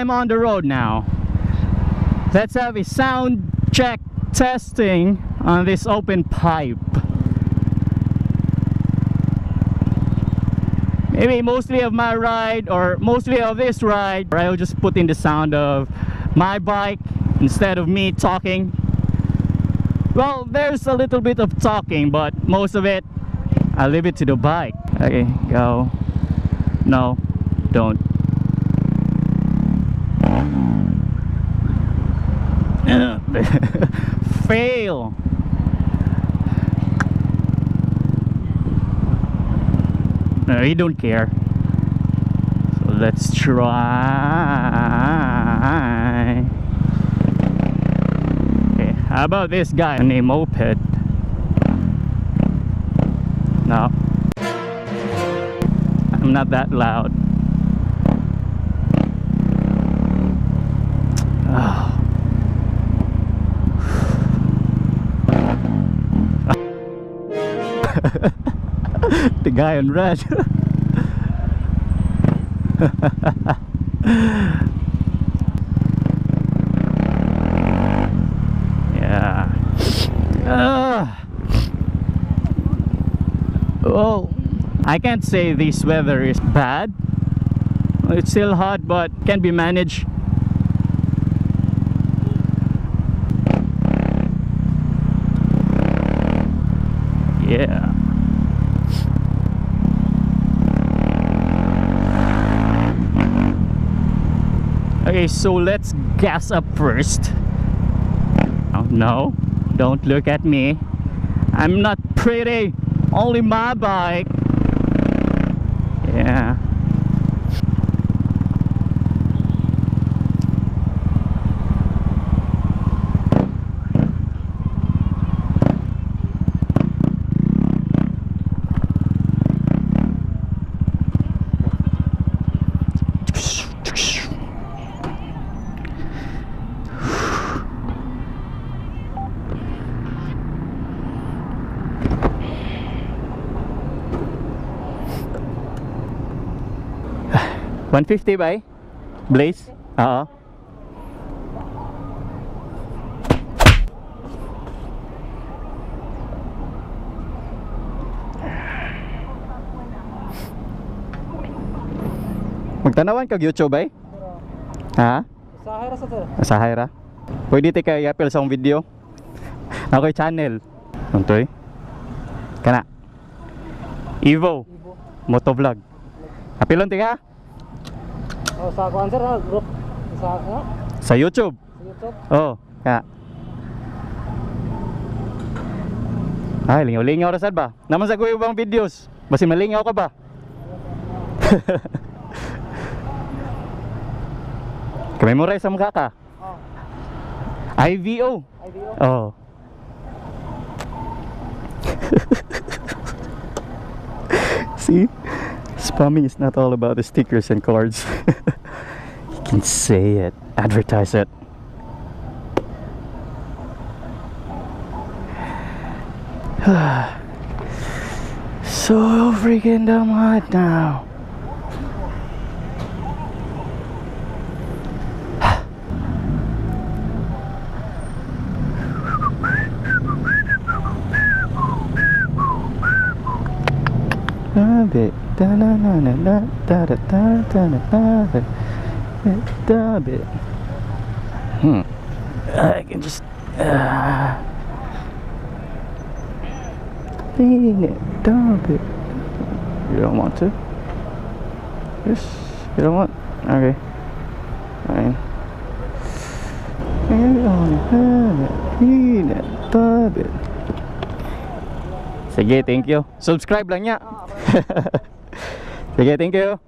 time on the road now. Let's have a sound check testing on this open pipe. Maybe mostly of my ride, or mostly of this ride, I'll just put in the sound of my bike instead of me talking. Well, there's a little bit of talking, but most of it I'll leave it to the bike. Okay, go. No, don't. Fail. No, he don't care. So let's try. Okay, how about this guy on a moped? No, I'm not that loud. Oh. The guy in red. Yeah. Well, I can't say this weather is bad. It's still hot, but can be managed. Yeah. Okay, so let's gas up first. Oh, no, don't look at me. I'm not pretty. Only my bike. Yeah. $150 ba? Blaze? Oo. Magtanawan kag YouTube ba? Ha? Usahay ra sa to. Usahay ra. Pwede ti kay apel sa akong video. Ako'y channel. Untoy. Kana. Evo. Motovlog. Apelon ti ka? Oh, sa kuan sir, group sa YouTube. Sa YouTube. Oh, ka. Ay, lingaw-lingaw ra sad ba? Naman sa kuya bang videos. Basi malingaw ka ba? Kamemorize sa mukha ka. Oh. IVO. IVO. Oh. See? Spamming is not all about the stickers and cards. You can say it, advertise it. So freaking damn hot now. Bit. Da na na na na da da da da da da da bit. I can just lean it down a bit. You don't want to? Yes, you don't want? Okay, fine. Lean it down a bit. Sige, thank you. Subscribe lang niya. Sige, thank you.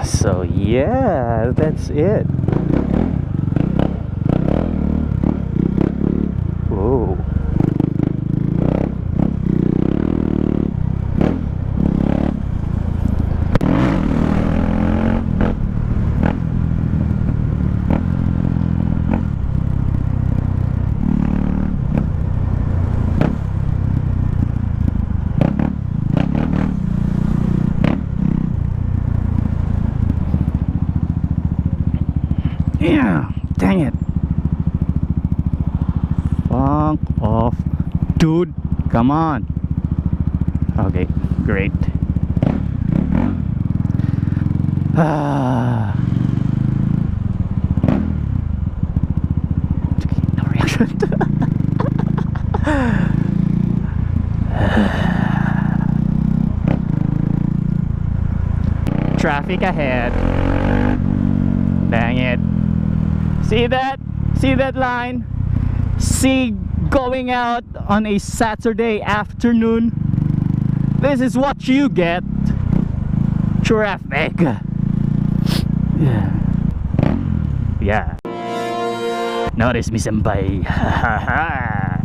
So yeah, that's it. Whoa. Dude, come on. Okay, great. Ah. No reaction. Traffic ahead. Dang it. See that? See that line? See going out on a Saturday afternoon? This is what you get. Traffic. Yeah. Notice me, senpai. Ha ha ha.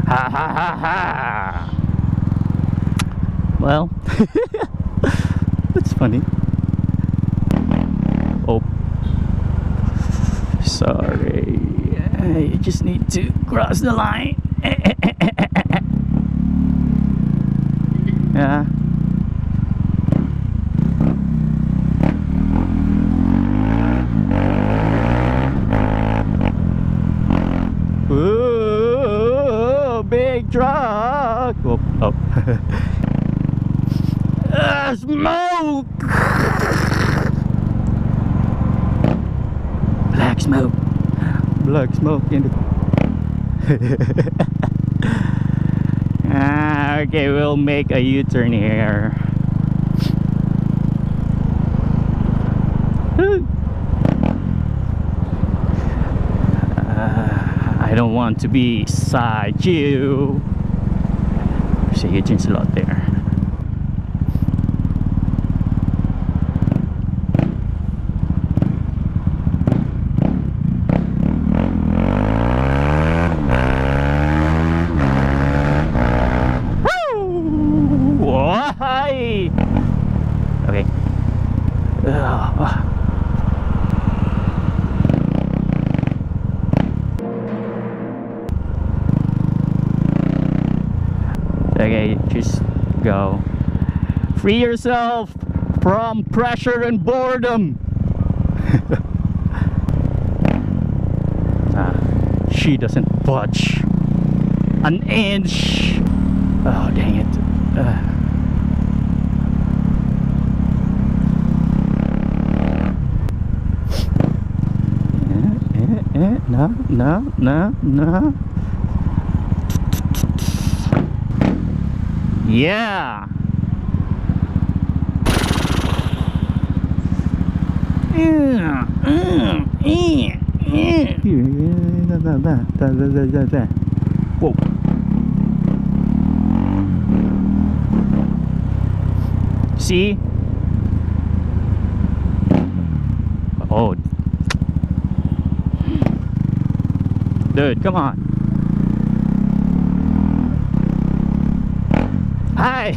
Ha ha ha ha. Well, that's funny. Oh, sorry. You just need to cross the line. Yeah. Ooh, big truck. Oh, oh. Smoke. Black smoke. Black smoke in the okay, we'll make a U-turn here. I don't want to be beside you. There's a U-turn slot there. Okay. Okay, just go. Free yourself from pressure and boredom. She doesn't budge an inch. Oh, dang it. No. Yeah. Whoa. See? Oh. Dude, come on. Hi.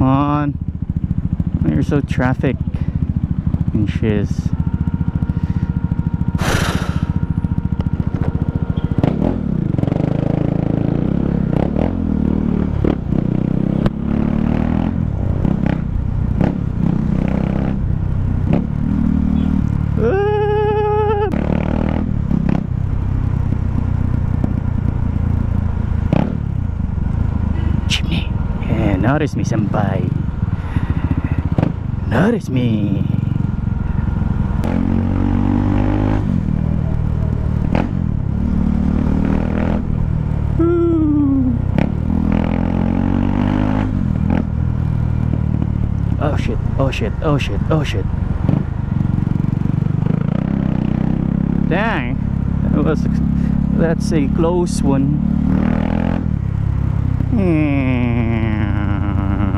On. There's so traffic and shiz. Chimney. Yeah, notice me, senpai. Notice me. Woo. Oh shit, oh shit, oh shit, oh shit. Dang, that's a close one.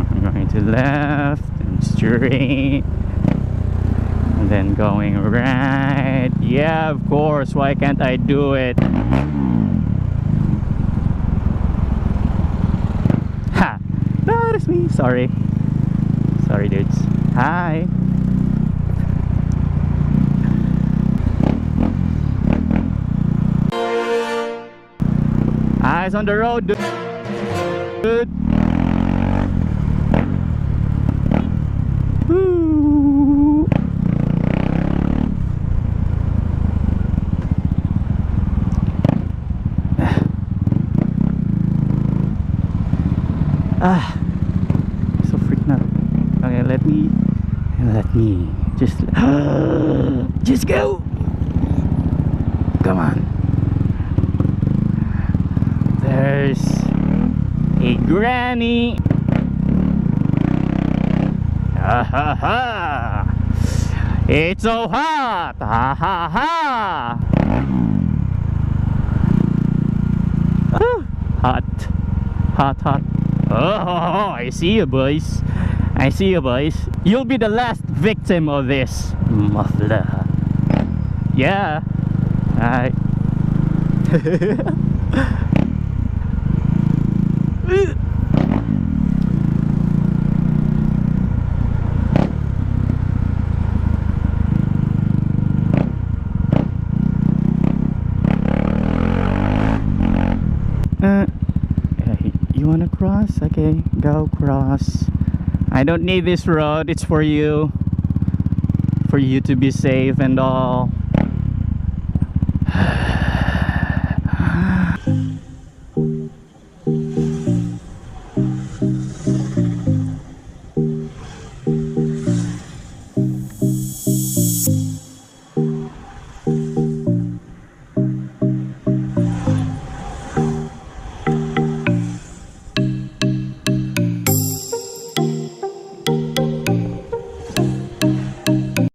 I'm going to left and straight and then going right. Yeah, of course, why can't I do it? Sorry. Sorry, dudes. Hi. Eyes on the road, dude. Woo. So freaking out. Okay, let me just go. Come on. There's a granny. Ha ha ha. It's so hot. Ha ha ha. Hot. Hot, hot. Oh, I see you, boys. I see you, boys. You'll be the last victim of this muffler. Yeah. Alright. You wanna cross? Okay, go cross. I don't need this road, it's for you to be safe and all.